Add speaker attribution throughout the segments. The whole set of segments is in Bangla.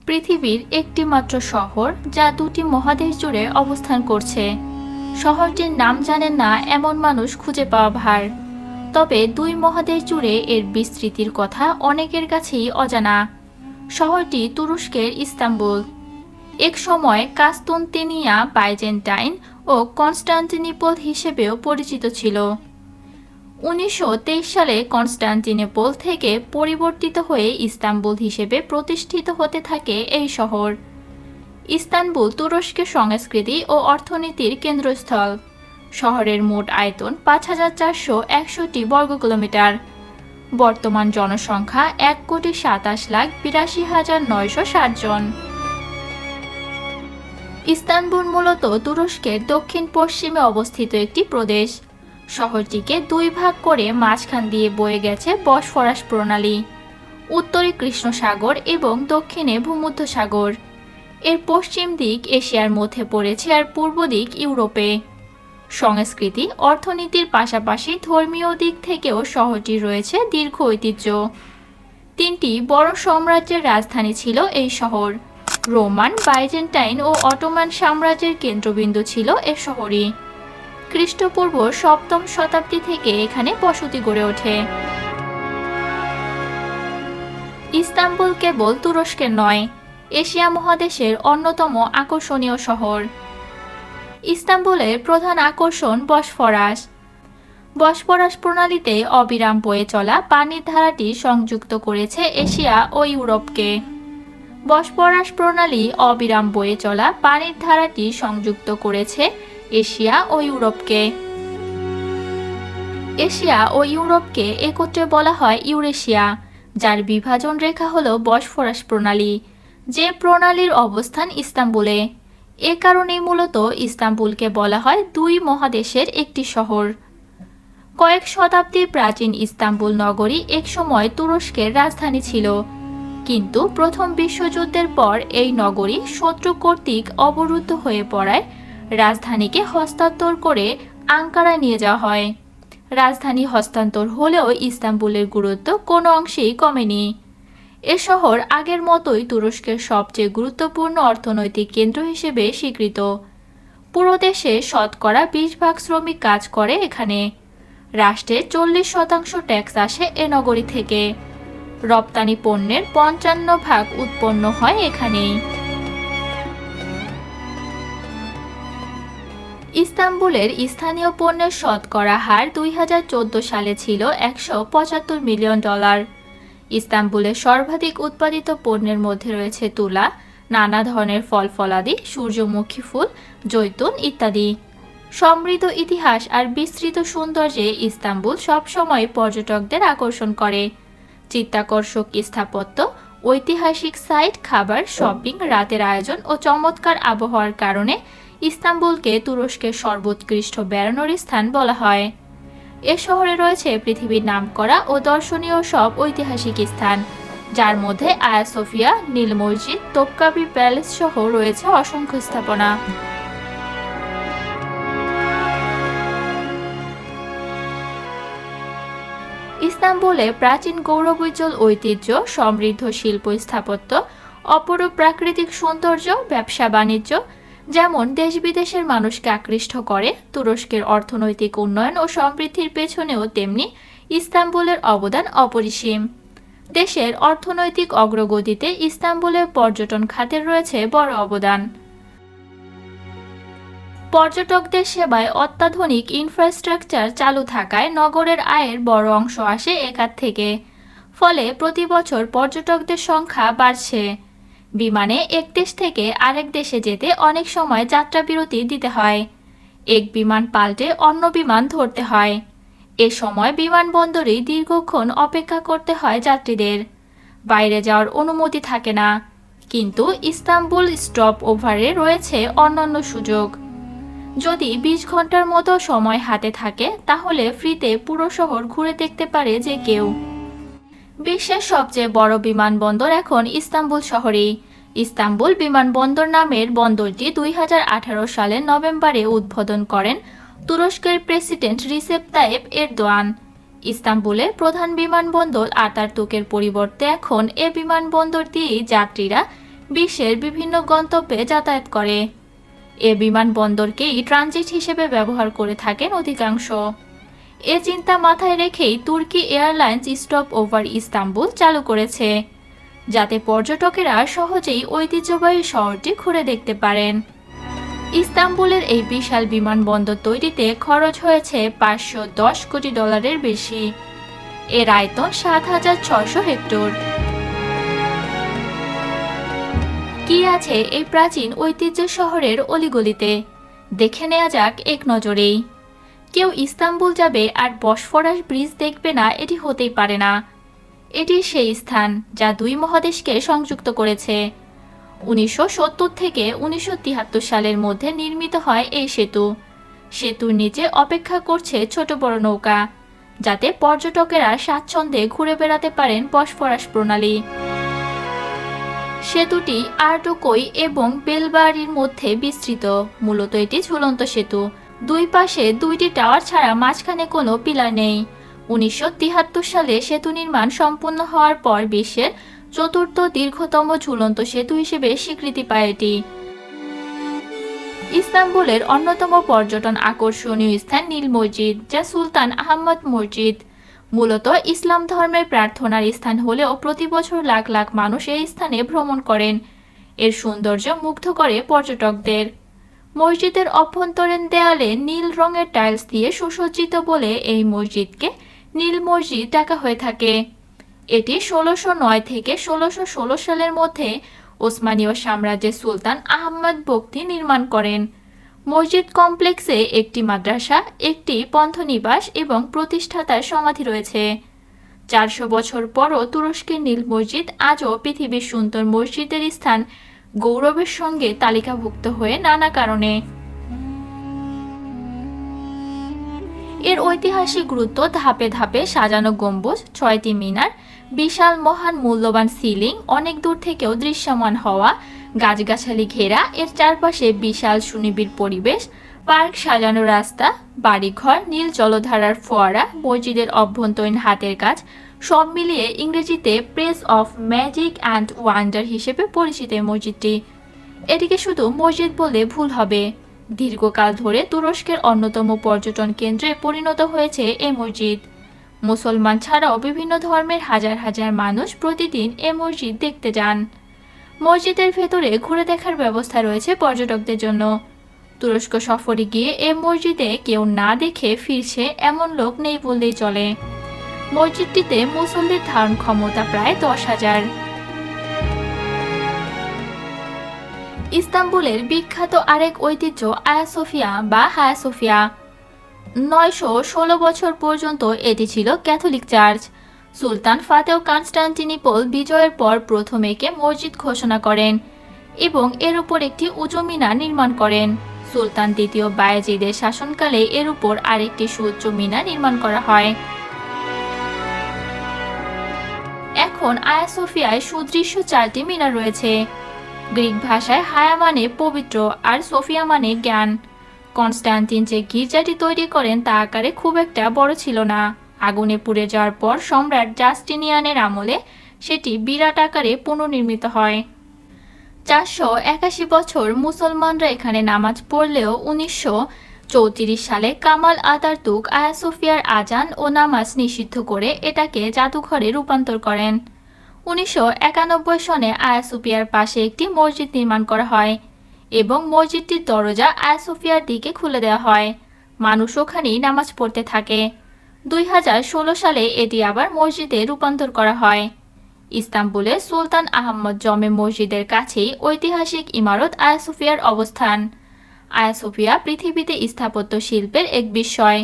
Speaker 1: পৃথিবীর একটি মাত্র শহর যা দুটি মহাদেশ জুড়ে অবস্থান করছে। শহরটির নাম জানেন না এমন মানুষ খুঁজে পাওয়া ভার। তবে দুই মহাদেশ জুড়ে এর বিস্তৃতির কথা অনেকের কাছেই অজানা। শহরটি তুরস্কের ইস্তাম্বুল। এক সময় কাস্তান্তিনিয়া, বাইজেন্টাইন ও কনস্টান্টিনোপল হিসেবেও পরিচিত ছিল। 1923 সালে কনস্টান্টিনোপল থেকে পরিবর্তিত হয়ে ইস্তাম্বুল হিসেবে প্রতিষ্ঠিত হতে থাকে এই শহর। ইস্তাম্বুল তুরস্কের সংস্কৃতি ও অর্থনীতির কেন্দ্রস্থল। শহরের মোট আয়তন 5,461 বর্গ কিলোমিটার। বর্তমান জনসংখ্যা 1,27,82,960 জন। ইস্তাম্বুল মূলত তুরস্কের দক্ষিণ পশ্চিমে অবস্থিত একটি প্রদেশ। শহরটিকে দুই ভাগ করে মাঝখান দিয়ে বয়ে গেছে বসফরাস প্রণালী। উত্তরে কৃষ্ণ সাগর এবং দক্ষিণে ভূমধ্যসাগর। এর পশ্চিম দিক এশিয়ার মধ্যে পড়েছে আর পূর্ব দিক ইউরোপে। সংস্কৃতি, অর্থনীতির পাশাপাশি ধর্মীয় দিক থেকেও শহরটির রয়েছে দীর্ঘ ঐতিহ্য। তিনটি বড় সাম্রাজ্যের রাজধানী ছিল এই শহর। রোমান, বাইজেন্টাইন ও অটোমান সাম্রাজ্যের কেন্দ্রবিন্দু ছিল এ শহরই। খ্রিস্টপূর্ব 7ম শতাব্দী থেকে এখানে বসতি গড়ে ওঠে। ইস্তাম্বুল কেবল তুরস্কের নয়, এশিয়া মহাদেশের অন্যতম আকর্ষণীয় শহর। ইস্তাম্বুলের প্রধান আকর্ষণ বসফরাস। বসফরাস প্রণালীতে অবিরাম বয়ে চলা পানির ধারাটি সংযুক্ত করেছে এশিয়া ও ইউরোপকে। বসফরাস প্রণালী অবিরাম বয়ে চলা পানির ধারাটি সংযুক্ত করেছে এশিয়া ও ইউরোপকে। এশিয়া ও ইউরোপকে একত্রে বলা হয় ইউরেশিয়া, যার বিভাজন রেখা হলো বসফরাস প্রণালী, যে প্রণালীর অবস্থান ইস্তাম্বুলে। এ কারণেই মূলত ইস্তাম্বুলকে বলা হয় দুই মহাদেশের একটি শহর। কয়েক শতাব্দী প্রাচীন ইস্তাম্বুল নগরী একসময় তুরস্কের রাজধানী ছিল, কিন্তু প্রথম বিশ্বযুদ্ধের পর এই নগরী শত্রু কর্তৃক অবরুদ্ধ হয়ে পড়ায় রাজধানীকে হস্তান্তর করে আঙ্কারায় নিয়ে যাওয়া হয়। রাজধানী হস্তান্তর হলেও ইস্তাম্বুলের গুরুত্ব কোনো অংশেই কমেনি। এ শহর আগের মতোই তুরস্কের সবচেয়ে গুরুত্বপূর্ণ অর্থনৈতিক কেন্দ্র হিসেবে স্বীকৃত। পুরো দেশে শতকরা 20 ভাগ শ্রমিক কাজ করে এখানে। রাষ্ট্রের 40% ট্যাক্স আসে এ নগরী থেকে। রপ্তানি পণ্যের 55 ভাগ উৎপন্ন হয় এখানেই। ইস্তাম্বুলের স্থানীয় পণ্যের শতকরা হার 2014 সালে ছিল $175 মিলিয়ন। ইস্তাম্বুলের সর্বাধিক উৎপাদিত পণ্যের মধ্যে রয়েছে তুলা, নানা ধরনের ফল ফলাদি, সূর্যমুখী ফুল, জৈতুন ইত্যাদি। সমৃদ্ধ ইতিহাস আর বিস্তৃত সৌন্দর্যে ইস্তাম্বুল সবসময় পর্যটকদের আকর্ষণ করে। চিত্তাকর্ষক স্থাপত্য, ঐতিহাসিক সাইট, খাবার, শপিং, রাতের আয়োজন ও চমৎকার আবহাওয়ার কারণে ইস্তাম্বুলকে তুরস্কের সর্বোৎকৃষ্ট বেড়ানোর স্থান বলা হয়। এ শহরে রয়েছে পৃথিবীর নামকরা ও দর্শনীয় সব ঐতিহাসিক স্থান, যার মধ্যে আয়া সোফিয়া, নীল মসজিদ, তোপকাপি প্যালেস সহ রয়েছে অসংখ্য স্থাপনা। ইস্তাম্বুলে প্রাচীন গৌরবোজ্জ্বল ঐতিহ্য, সমৃদ্ধ শিল্প স্থাপত্য, অপরূপ প্রাকৃতিক সৌন্দর্য, ব্যবসা বাণিজ্য যেমন দেশ বিদেশের মানুষকে আকৃষ্ট করে, তুরস্কের অর্থনৈতিক উন্নয়ন ও সমৃদ্ধির পেছনেও তেমনি ইস্তাম্বুলের অবদান অপরিসীম। দেশের অর্থনৈতিক অগ্রগতিতে ইস্তাম্বুলের পর্যটন খাতের রয়েছে বড় অবদান। পর্যটকদের সেবায় অত্যাধুনিক ইনফ্রাস্ট্রাকচার চালু থাকায় নগরের আয়ের বড় অংশ আসে এ খাত থেকে। ফলে প্রতি বছর পর্যটকদের সংখ্যা বাড়ছে। বিমানে এক দেশ থেকে আরেক দেশে যেতে অনেক সময় যাত্রা বিরতি দিতে হয়। এক বিমান পাল্টে অন্য বিমান ধরতে হয়। এ সময় বিমানবন্দরে দীর্ঘক্ষণ অপেক্ষা করতে হয় যাত্রীদের। বাইরে যাওয়ার অনুমতি থাকে না। কিন্তু ইস্তাম্বুল স্টপ ওভারে রয়েছে অন্যান্য সুযোগ। যদি 20 ঘন্টার মতো সময় হাতে থাকে তাহলে ফ্রিতে পুরো শহর ঘুরে দেখতে পারে যে কেউ। বিশ্বের সবচেয়ে বড় বিমানবন্দর এখন ইস্তাম্বুল শহরেই। ইস্তাম্বুল বিমানবন্দর নামের বন্দরটি 2018 সালের নভেম্বরে উদ্বোধন করেন তুরস্কের প্রেসিডেন্ট রিসেপ তাইয়েপ এরদোয়ান। ইস্তাম্বুলের প্রধান বিমানবন্দর আতাতুর্কের পরিবর্তে এখন এ বিমানবন্দর দিয়েই যাত্রীরা বিশ্বের বিভিন্ন গন্তব্যে যাতায়াত করে। এ বিমানবন্দরকেই ট্রানজিট হিসেবে ব্যবহার করে থাকেন অধিকাংশ। এ চিন্তা মাথায় রেখেই তুর্কি এয়ারলাইন্স স্টপ ওভার ইস্তাম্বুল চালু করেছে, যাতে পর্যটকেরা সহজেই ঐতিহ্যবাহী শহরটি ঘুরে দেখতে পারেন। ইস্তাম্বুলের এই বিশাল বিমানবন্দর তৈরিতে খরচ হয়েছে $510 কোটি বেশি। এর আয়তন 7,600 হেক্টর। কি আছে এই প্রাচীন ঐতিহ্য শহরের অলিগলিতে, দেখে নেওয়া যাক এক নজরেই। কেউ ইস্তাম্বুল যাবে আর বসফরাস ব্রিজ দেখবে না, এটি হতেই পারে না। এটি সেই স্থান যা দুই মহাদেশকে সংযুক্ত করেছে। 1970 থেকে 1973 সালের মধ্যে নির্মিত হয় এই সেতু। সেতুর নিচে অপেক্ষা করছে ছোট বড় নৌকা, যাতে পর্যটকেরা স্বাচ্ছন্দ্যে ঘুরে বেড়াতে পারেন বসফরাস প্রণালী। সেতুটি আর্টোকই এবং বেলবাড়ির মধ্যে বিস্তৃত। মূলত এটি ঝুলন্ত সেতু, দুই পাশে দুইটি টাওয়ার ছাড়া মাঝখানে কোনো পিলার নেই। 1973 সালে সেতু নির্মাণ সম্পূর্ণ হওয়ার পর বিশ্বের চতুর্থ দীর্ঘতম ঝুলন্ত সেতু হিসেবে স্বীকৃতি পায় এটি। ইস্তাম্বুলের অন্যতম পর্যটন আকর্ষণীয় স্থান নীল মসজিদ, যা সুলতান আহমদ মসজিদ। মূলত ইসলাম ধর্মের প্রার্থনার স্থান হলেও প্রতি বছর লাখ লাখ মানুষ এই স্থানে ভ্রমণ করেন। এর সৌন্দর্য মুগ্ধ করে পর্যটকদের। মসজিদের অভ্যন্তরীণ দেয়ালে নীল রঙের টাইলস দিয়ে সুসজ্জিত বলে এই মসজিদকে নীল মসজিদ ডাকা হয়ে থাকে। এটি 1609 থেকে 1616 সালের মধ্যে ওসমানীয় সাম্রাজ্যের সুলতান আহমদ বখতি নির্মাণ করেন। মসজিদ কমপ্লেক্সে একটি মাদ্রাসা, একটি পন্থনিবাস এবং প্রতিষ্ঠাতার সমাধি রয়েছে। 400 বছর পরও তুরস্কের নীল মসজিদ আজও পৃথিবীর সুন্দর মসজিদের স্থান গৌরবের সঙ্গে তালিকাভুক্ত হয়ে নানা কারণে। এর ঐতিহাসিক গুরুত্ব ধাপে ধাপে সাজানো গম্বুজ, 6টি মিনার, বিশাল মহান মূল্যবান সিলিং, অনেক দূর থেকেও দৃশ্যমান হওয়া, গাছগাছালি ঘেরা এর চারপাশে বিশাল সুনিবিড় পরিবেশ, পার্ক সাজানো রাস্তা, বাড়িঘর, নীল জলধারার ফোয়ারা, মসজিদের অভ্যন্তরীণ হাতের কাজ, সব মিলিয়ে ইংরেজিতে place of magic and wonder হিসেবে পরিচিত এই মসজিদটি। এটিকে শুধু মসজিদ বললে ভুল হবে। দীর্ঘকাল ধরে তুরস্কের অন্যতম পর্যটন কেন্দ্রে পরিণত হয়েছে এই মসজিদ। মুসলমান ছাড়াও বিভিন্ন ধর্মের হাজার হাজার মানুষ প্রতিদিন এই মসজিদ দেখতে যান। মসজিদের ভেতরে ঘুরে দেখার ব্যবস্থা রয়েছে পর্যটকদের জন্য। তুরস্ক সফরে গিয়ে এই মসজিদে কেউ না দেখে ফিরছে এমন লোক নেই বললেই চলে। মসজিদটিতে মুসল্লির ধারণ ক্ষমতা প্রায় 10,000। ইস্তাম্বুলের বিখ্যাত আরেক ঐতিহ্য আয়া সোফিয়া বা হায়া সোফিয়া। 916 বছর পর্যন্ত এটি ছিল ক্যাথলিক চার্চ। সুলতান ফাতেহ কনস্টান্টিনোপল বিজয়ের পর প্রথম একে মসজিদ ঘোষণা করেন এবং এর উপর একটি উঁচু মিনার নির্মাণ করেন। সুলতান দ্বিতীয় বায়েজিদের শাসনকালে এর উপর আরেকটি সুউচ্চ মিনার নির্মাণ করা হয়। এখন আয়া সোফিয়ায় সুদৃশ্য 4টি মিনার রয়েছে। গ্রিক ভাষায় হায়া মানে পবিত্র আর সোফিয়া মানে জ্ঞান। কনস্টান্টিন যে গির্জাটি তৈরি করেন তা আকারে খুব একটা বড় ছিল না। আগুনে পুড়ে যাওয়ার পর সম্রাট জাস্টিনিয়ানের আমলে সেটি বিরাট আকারে পুনর্নির্মিত হয়। 481 বছর মুসলমানরা এখানে নামাজ পড়লেও 1934 সালে কামাল আতাতুর্ক আয়া সোফিয়ার আজান ও নামাজ নিষিদ্ধ করে এটাকে জাদুঘরে রূপান্তর করেন। 1991 সনে আয়া সোফিয়ার পাশে একটি মসজিদ নির্মাণ করা হয় এবং মসজিদটির দরজা আয়া সোফিয়ার দিকে খুলে দেওয়া হয়। মানুষ ওখানেই নামাজ পড়তে থাকে। 2016 সালে এটি আবার মসজিদে রূপান্তর করা হয়। ইস্তাম্বুলে সুলতান আহমদ জমে মসজিদের কাছেই ঐতিহাসিক ইমারত আয়া সোফিয়ার অবস্থান। আয়া সোফিয়া পৃথিবীতে স্থাপত্য শিল্পের এক বিস্ময়।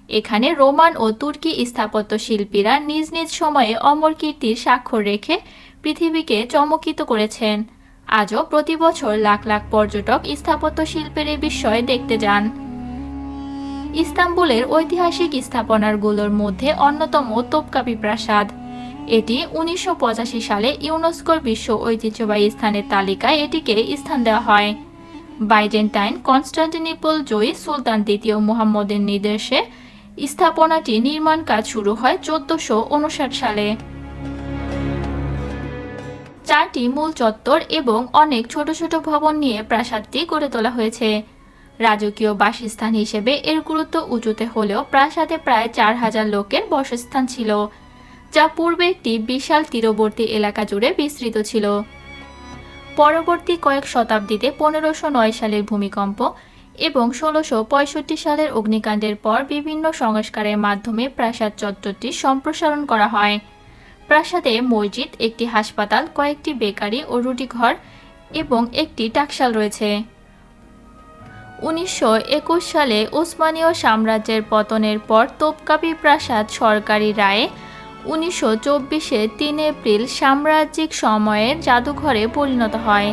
Speaker 1: এখানে রোমান ও তুর্কি স্থাপত্য শিল্পীরা নিজ নিজ সময়ে অমর কীর্তির স্বাক্ষর রেখে পৃথিবীকে চমকিত করেছেন। আজও প্রতি বছর লাখ লাখ পর্যটক স্থাপত্য শিল্পের এই বিস্ময় দেখতে যান। ইস্তাম্বুলের ঐতিহাসিক স্থাপনাগুলোর মধ্যে অন্যতম তোপকাপি প্রাসাদ। এটি 1985 সালে ইউনেস্কোর বিশ্ব ঐতিহ্যবাহী স্থানের তালিকায় এটিকে স্থান দেওয়া হয়। বাইজেন্টাইন কনস্টান্টিনোপল জয়ী সুলতান দ্বিতীয় মুহাম্মদের নির্দেশে স্থাপনাটি নির্মাণ কাজ শুরু হয় 1459 সালে। 4টি মূল চত্বর এবং অনেক ছোট ছোট ভবন নিয়ে প্রাসাদটি গড়ে তোলা হয়েছে। রাজকীয় বাসস্থান হিসেবে এর গুরুত্ব উঁচুতে হলেও প্রাসাদে প্রায় 4000 লোকের বাসস্থান ছিল, যা পূর্বে একটি বিশাল তীরবর্তী এলাকা জুড়ে বিস্তৃত ছিল। পরবর্তী কয়েক শতাব্দীতে 1509 সালের ভূমিকম্প এবং 1665 সালের অগ্নিকাণ্ডের পর বিভিন্ন সংস্কারের মাধ্যমে প্রাসাদ চত্বরটি সম্প্রসারণ করা হয়। প্রাসাদে মসজিদ, একটি হাসপাতাল, কয়েকটি বেকারি ও রুটিঘর এবং একটি টাকশাল রয়েছে। 1921 সালে উসমানীয় সাম্রাজ্যের পতনের পর তোপকাপি প্রাসাদ সরকারি রায়ে 1924-এ 3 এপ্রিল সাম্রাজ্যিক সময়ের জাদুঘরে পরিণত হয়।